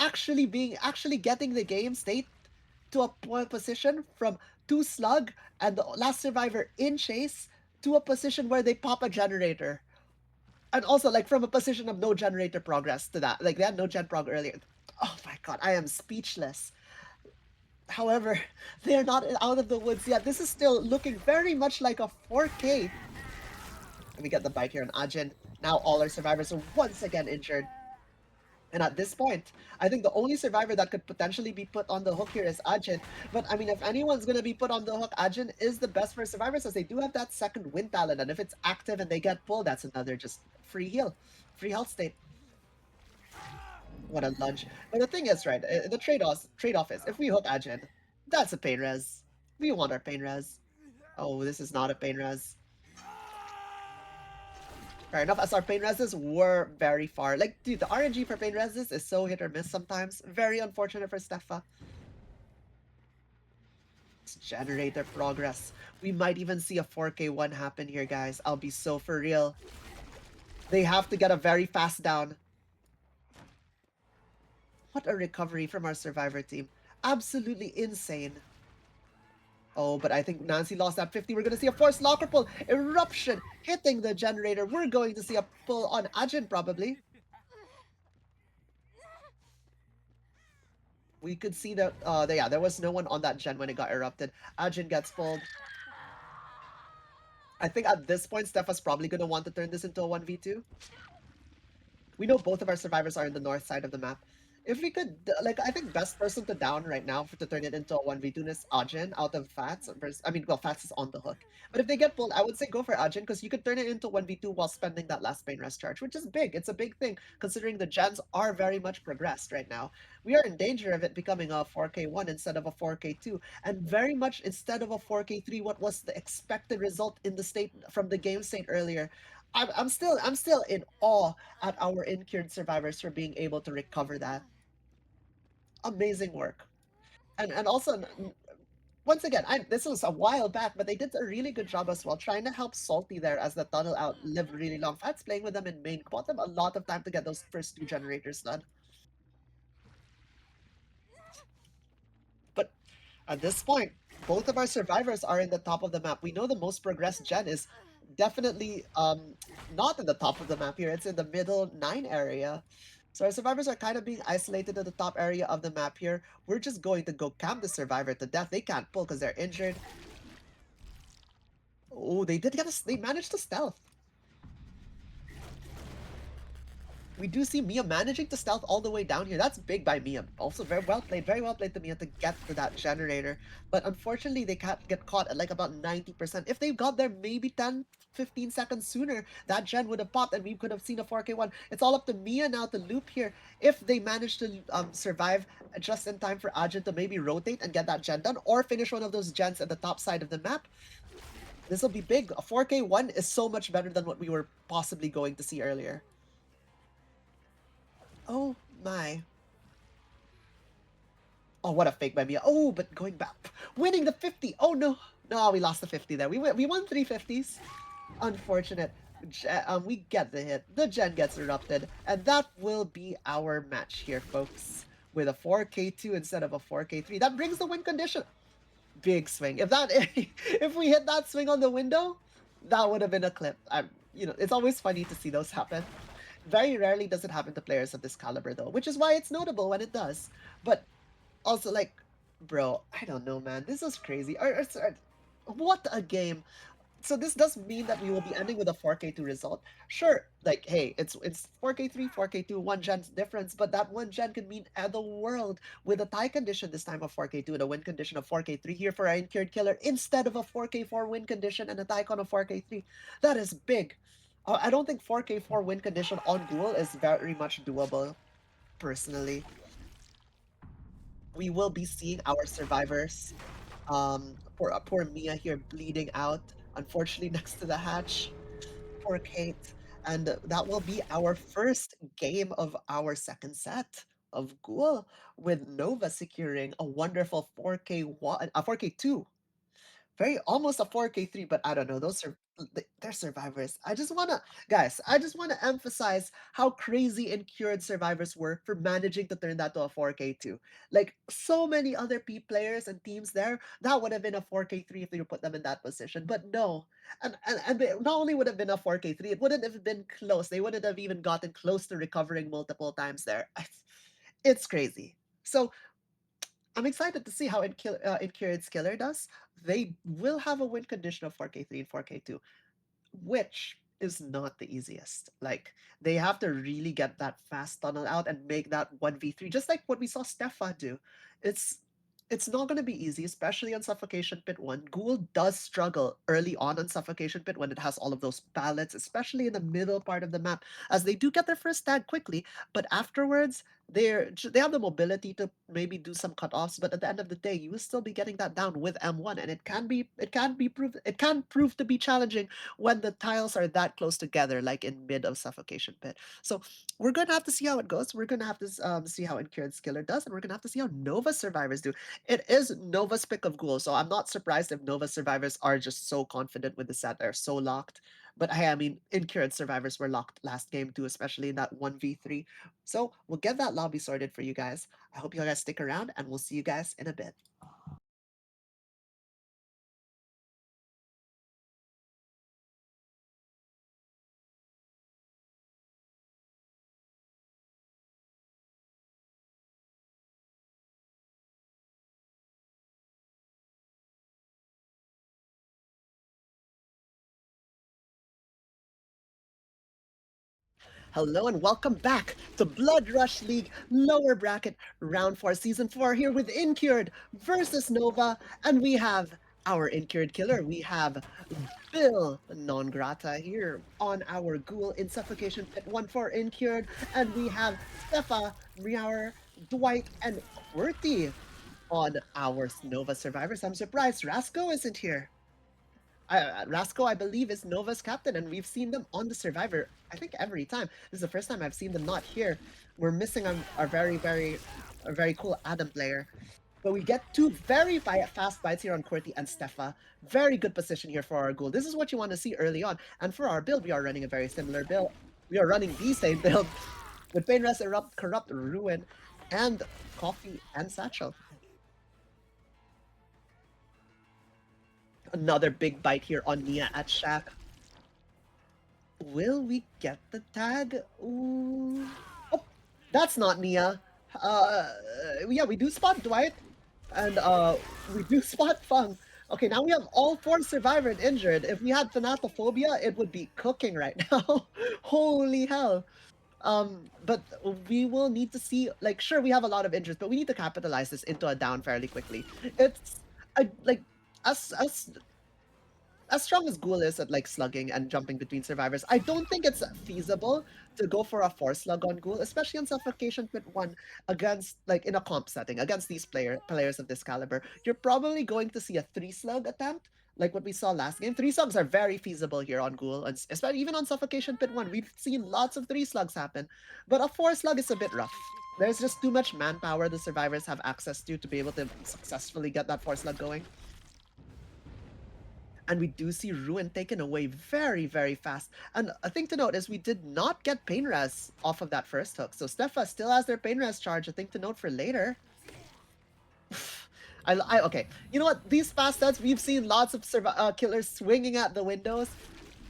Actually getting the game state to a position from 2 slug and the last survivor in chase to a position where they pop a generator. And also, like, from a position of no generator progress to that, like, they had no gen prog earlier. Oh my god, I am speechless. However, they are not out of the woods yet. This is still looking very much like a 4K. And we get the bite here on Ajin. Now all our survivors are once again injured. And at this point, I think the only survivor that could potentially be put on the hook here is Ajin. But I mean, if anyone's going to be put on the hook, Ajin is the best for survivors as they do have that second wind talent. And if it's active and they get pulled, that's another just free heal, free health state. What a lunge. But the thing is, right, the trade-off is if we hook Ajin, that's a pain res. We want our pain res. Oh, this is not a pain res. Fair enough, as our pain reses were very far. Like, dude, the RNG for pain reses is so hit or miss sometimes. Very unfortunate for Steffa. Let's generate their progress. We might even see a 4K1 happen here, guys. I'll be so for real. They have to get a very fast down. What a recovery from our survivor team. Absolutely insane. Oh, but I think Nancy lost that 50. We're going to see a forced locker pull. Eruption hitting the generator. We're going to see a pull on Ajin, probably. We could see that, yeah, there was no one on that gen when it got erupted. Ajin gets pulled. I think at this point, Stepha's probably going to want to turn this into a 1v2. We know both of our survivors are in the north side of the map. If we could, like, I think best person to down right now to turn it into a 1v2 is Ajin out of Fats. I mean, well, Fats is on the hook. But if they get pulled, I would say go for Ajin because you could turn it into 1v2 while spending that last pain rest charge, which is big. It's a big thing considering the gens are very much progressed right now. We are in danger of it becoming a 4K1 instead of a 4K2, and very much instead of a 4K3, what was the expected result in the state from the game state earlier. I'm still in awe at our Incured survivors for being able to recover that. Amazing work. And also once again, this was a while back, but they did a really good job as well, trying to help Salty there as the tunnel out lived really long. Fats playing with them in main bought them a lot of time to get those first two generators done. But at this point, both of our survivors are in the top of the map. We know the most progressed gen is definitely not in the top of the map here. It's in the middle 9 area. So our survivors are kind of being isolated to the top area of the map here. We're just going to go camp the survivor to death. They can't pull because they're injured. Oh, they did get us. They managed to stealth. We do see Mia managing to stealth all the way down here. That's big by Mia. Also very well played to Mia to get to that generator. But unfortunately, they can't get caught at like about 90%. If they got there maybe 10, 15 seconds sooner, that gen would have popped and we could have seen a 4K1. It's all up to Mia now to loop here. If they manage to survive just in time for Ajin to maybe rotate and get that gen done or finish one of those gens at the top side of the map, this will be big. A 4K1 is so much better than what we were possibly going to see earlier. Oh my. Oh, what a fake by Mia. Oh, but going back. Winning the 50. Oh, no. No, we lost the 50 there. We won 350s. Unfortunate. We get the hit. The gen gets erupted. And that will be our match here, folks. With a 4K2 instead of a 4K3. That brings the win condition. Big swing. If we hit that swing on the window, that would have been a clip. It's always funny to see those happen. Very rarely does it happen to players of this caliber, though, which is why it's notable when it does. But also, like, bro, I don't know, man. This is crazy. What a game. So this does mean that we will be ending with a 4K2 result. Sure, like, hey, it's 4K3, 4K2, one gen's difference, but that one gen could mean the world with a tie condition this time of 4K2 and a win condition of 4K3 here for our Incured Killer instead of a 4K4 win condition and a tie con of 4K3. That is big. I don't think 4K4 win condition on Ghoul is very much doable, personally. We will be seeing our survivors. Poor Mia here bleeding out, unfortunately next to the hatch. Poor Kate. And that will be our first game of our second set of Ghoul, with Nova securing a wonderful 4K1, 4K2 very almost a 4K3, but I don't know. They're survivors. Guys, I just wanna emphasize how crazy Incured survivors were for managing to turn that to a 4K2. Like so many other P players and teams there, that would have been a 4K3 if they put them in that position. But no. And they not only would have been a 4K3, it wouldn't have been close. They wouldn't have even gotten close to recovering multiple times there. It's crazy. So I'm excited to see how Incured's killer does. They will have a win condition of 4K3 and 4K2, which is not the easiest. Like they have to really get that fast tunnel out and make that 1v3, just like what we saw Stefa do. It's it's not going to be easy, especially on Suffocation Pit 1. Ghoul does struggle early on Suffocation Pit when it has all of those pallets, especially in the middle part of the map, as they do get their first tag quickly, but afterwards they have the mobility to maybe do some cutoffs, but at the end of the day, you will still be getting that down with M1, and it can prove to be challenging when the tiles are that close together, like in mid of Suffocation Pit. So we're gonna have to see how it goes. We're gonna have to see how Incured Skiller does, and we're gonna have to see how Nova survivors do. It is Nova's pick of Ghoul, so I'm not surprised if Nova survivors are just so confident with the set. They're so locked. But hey, I mean, Incured survivors were locked last game too, especially in that 1v3. So we'll get that lobby sorted for you guys. I hope you guys stick around, and we'll see you guys in a bit. Hello and welcome back to Blood Rush League lower bracket round 4 season 4 here with Incured versus Nova, and we have our Incured killer. We have Bill Non Grata here on our Ghoul in Suffocation Pit 1 for Incured, and we have Stefa, Miauer, Dwight, and Qwerty on our Nova survivors. I'm surprised Rasco isn't here. Rasco, I believe, is Nova's captain, and we've seen them on the Survivor, I think, every time. This is the first time I've seen them not here. We're missing our a very cool Adam player. But we get two very fast bites here on Qwerty and Stefa. Very good position here for our Ghoul. This is what you want to see early on. And for our build, we are running a very similar build. We are running the same build with Painrest, Erupt, Corrupt, Ruin, and Coffee and Satchel. Another big bite here on Nia at Shack. Will we get the tag? Ooh. Oh, that's not Nia. Uh, yeah, we do spot Dwight, and we do spot Fung. Okay, now we have all four survivors injured. If we had Thanatophobia, it would be cooking right now. Holy hell. But we will need to see, like, sure, we have a lot of injuries, but we need to capitalize this into a down fairly quickly. It's, like, us as strong as Ghoul is at like slugging and jumping between survivors, I don't think it's feasible to go for a 4 slug on Ghoul, especially on Suffocation Pit 1 against like in a comp setting against these players of this caliber. You're probably going to see a 3 slug attempt, like what we saw last game. 3 slugs are very feasible here on Ghoul, and especially even on Suffocation Pit 1. We've seen lots of 3 slugs happen, but a 4 slug is a bit rough. There's just too much manpower the survivors have access to be able to successfully get that 4 slug going. And we do see Ruin taken away very, very fast. And a thing to note is we did not get Pain Res off of that first hook. So Stefa still has their Pain Res charge. A thing to note for later. Okay, you know what? These fast sets, we've seen lots of killers swinging at the windows.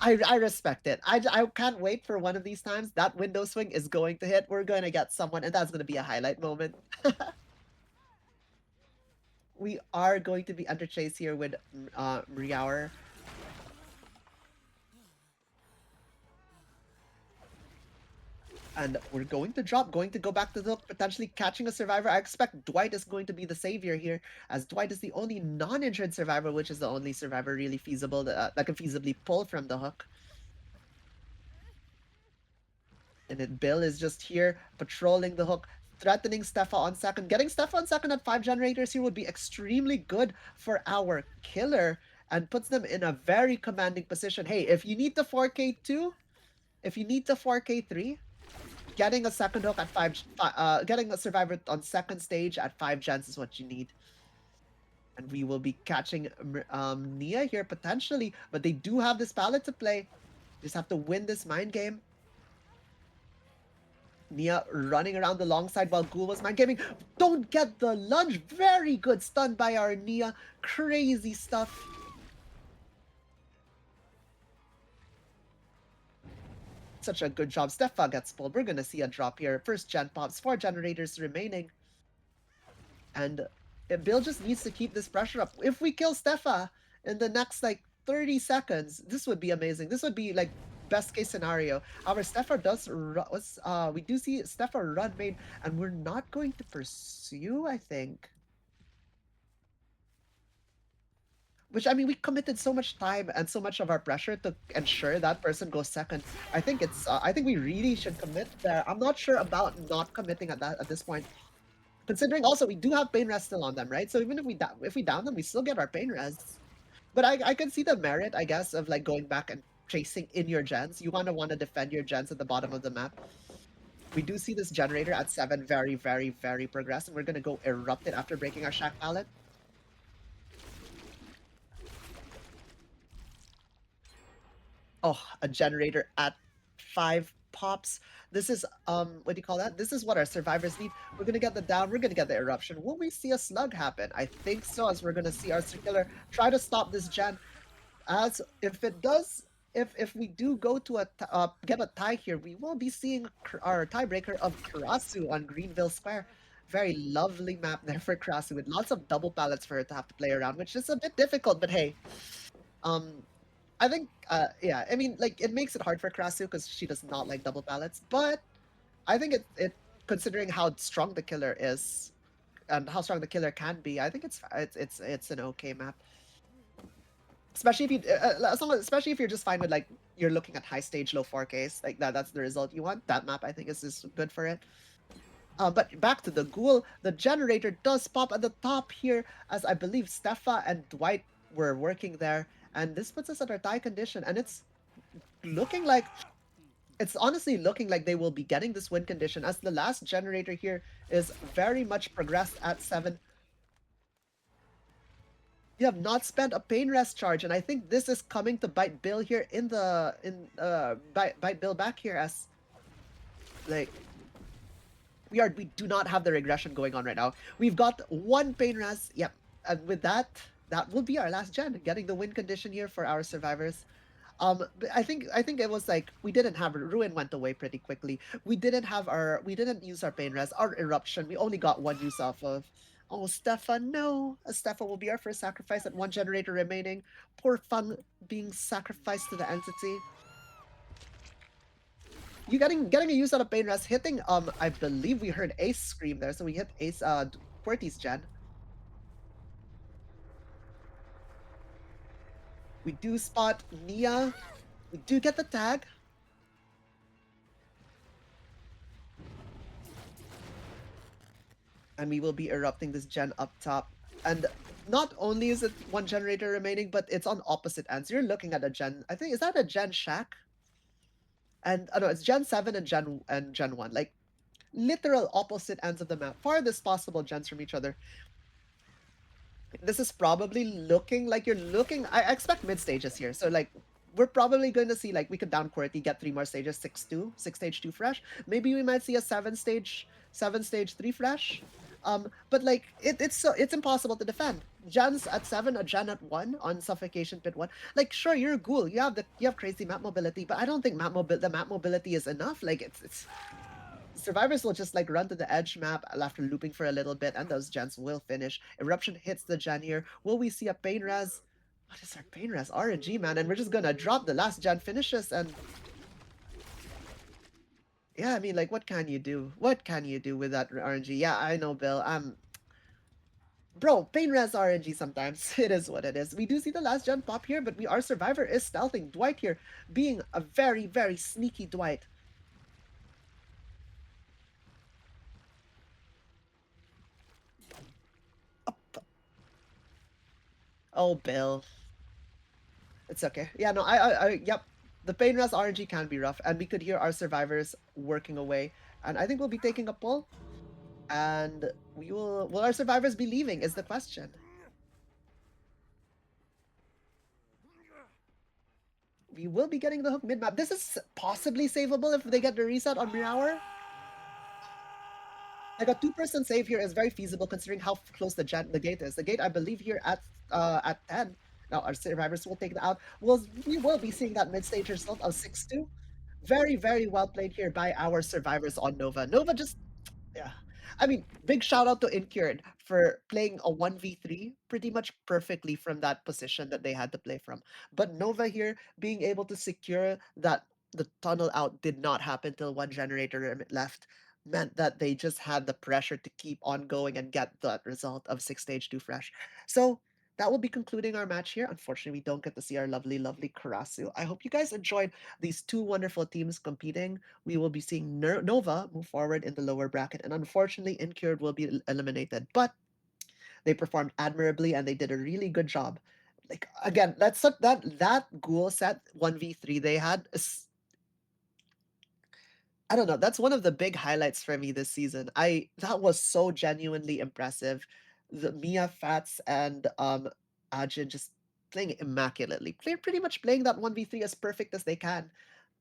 I respect it. I can't wait for one of these times. That window swing is going to hit. We're going to get someone, and that's going to be a highlight moment. We are going to be under chase here with Riauer. And we're going to drop, going to go back to the hook, potentially catching a survivor. I expect Dwight is going to be the savior here, as Dwight is the only non-injured survivor, which is the only survivor really feasible that can feasibly pull from the hook. And then Bill is just here patrolling the hook, threatening Stefa on second. Getting Stefa on second at 5 generators here would be extremely good for our killer and puts them in a very commanding position. Hey, if you need the 4K2, if you need the 4K3, getting a second hook at getting a survivor on second stage at 5 gens is what you need. And we will be catching Nia here potentially, but they do have this pallet to play. Just have to win this mind game. Nia running around the long side while Ghoul was mind gaming. Don't get the lunge. Very good stun by our Nia. Crazy stuff. Such a good job. Stefa gets pulled. We're gonna see a drop here. First gen pops, 4 generators remaining. And Bill just needs to keep this pressure up. If we kill Stefa in the next like 30 seconds, this would be amazing. This would be like best case scenario. However, Stefa does we do see Stefa run main, and we're not going to pursue, I think. Which, I mean, we committed so much time and so much of our pressure to ensure that person goes second. I think I think we really should commit there. I'm not sure about not committing at this point. Considering also we do have pain res still on them, right? So even if we down them, we still get our pain res. But I can see the merit, I guess, of like going back and chasing in your gens. You want to defend your gens at the bottom of the map. We do see this generator at 7 very, very, very progressed, and we're gonna go erupt it after breaking our shack pallet. Oh, a generator at 5 pops. This is what do you call that? This is what our survivors need. We're gonna get the down, we're gonna get the eruption. Will we see a slug happen? I think so, as we're gonna see our circular try to stop this gen. As if it does, if we do go to get a tie here, we will be seeing our tiebreaker of Karasu on Greenville Square. Very lovely map there for Karasu with lots of double pallets for her to have to play around, which is a bit difficult, but hey. I think, yeah, I mean, like, it makes it hard for Karasu because she does not like double pallets, but I think considering how strong the killer is and how strong the killer can be, I think it's an okay map. Especially if you, especially if you're just fine with like you're looking at high stage low 4Ks, like that's the result you want. That map I think is good for it. But back to the ghoul, the generator does pop at the top here, as I believe Stefa and Dwight were working there, and this puts us at our tie condition, and it's looking like it's honestly looking like they will be getting this win condition, as the last generator here is very much progressed at 7. You have not spent a pain rest charge, and I think this is coming to bite Bill here bite Bill back here, as like we do not have the regression going on right now. We've got 1 pain res. Yep. And with that will be our last gen, getting the win condition here for our survivors. But I think it was like we didn't have ruin went away pretty quickly. We didn't use our pain res, our eruption. We only got 1 use off of. Oh, Stefan, no. Stefan will be our first sacrifice at 1 generator remaining. Poor Fun being sacrificed to the entity. You getting a use out of pain res, hitting I believe we heard Ace scream there, so we hit Ace QWERTY's gen. We do spot Nia. We do get the tag. And we will be erupting this gen up top. And not only is it 1 generator remaining, but it's on opposite ends. You're looking at a gen, I think, is that a gen shack? And no, it's gen 7 and gen 1. Like literal opposite ends of the map. Farthest possible gens from each other. This is probably looking like I expect mid stages here. So like we're probably going to see like we could down QWERTY, get 3 more stages, 6-2, 6 stage 2 fresh. Maybe we might see a 7 stage 3 fresh. But like it's impossible to defend. Gens at 7, a gen at 1 on Suffocation Pit 1. Like sure, you're a ghoul. You have crazy map mobility, but I don't think the map mobility is enough. Like it's survivors will just like run to the edge map after looping for a little bit, and those gens will finish. Eruption hits the gen here. Will we see a pain res? What is our pain res? RNG, man, and we're just gonna drop the last gen finishes, and yeah, I mean, like, what can you do? What can you do with that RNG? Yeah, I know, Bill. Bro, pain res RNG sometimes. It is what it is. We do see the last gen pop here, but our survivor is stealthing. Dwight here being a very, very sneaky Dwight. Oh, Bill. It's okay. Yeah, no, yep. The pain res RNG can be rough, and we could hear our survivors working away. And I think we'll be taking a pull. And will our survivors be leaving is the question. we will be getting the hook mid map. This is possibly savable if they get the reset on Mirower. Like a 2% save here is very feasible considering how close the gate is. The gate, I believe, here at 10. Now our survivors will take it out. We will be seeing that mid stage result of 6-2. Very, very well played here by our survivors on Nova. Nova just yeah. I mean, big shout out to Incured for playing a 1v3 pretty much perfectly from that position that they had to play from. But Nova here being able to secure that the tunnel out did not happen till one generator left meant that they just had the pressure to keep on going and get that result of 6 stage 2 fresh. So that will be concluding our match here. Unfortunately, we don't get to see our lovely, lovely Karasu. I hope you guys enjoyed these two wonderful teams competing. We will be seeing Nova move forward in the lower bracket, and unfortunately, Incured will be eliminated. But they performed admirably, and they did a really good job. Like again, that ghoul set 1v3 they had. I don't know. That's one of the big highlights for me this season. That was so genuinely impressive. The Mia Fats and Ajin just playing immaculately. Pretty much playing that 1v3 as perfect as they can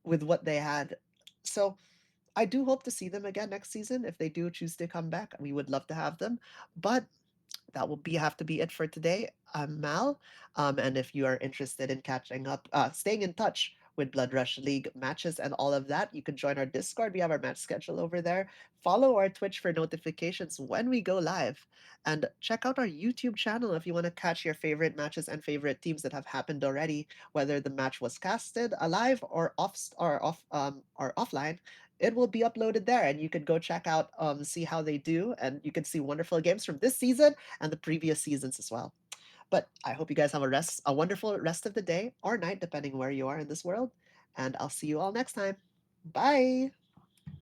with what they had. So I do hope to see them again next season. If they do choose to come back, we would love to have them. But that will be have to be it for today. I'm Mal, and if you are interested in catching up, staying in touch with Blood Rush League matches and all of that, you can join our Discord. We have our match schedule over there. Follow our Twitch for notifications when we go live, and check out our YouTube channel if you want to catch your favorite matches and favorite teams that have happened already, whether the match was casted alive or offline. It will be uploaded there, and you could go check out, see how they do, and you can see wonderful games from this season and the previous seasons as well. But I hope you guys have a wonderful rest of the day or night, depending where you are in this world. And I'll see you all next time. Bye.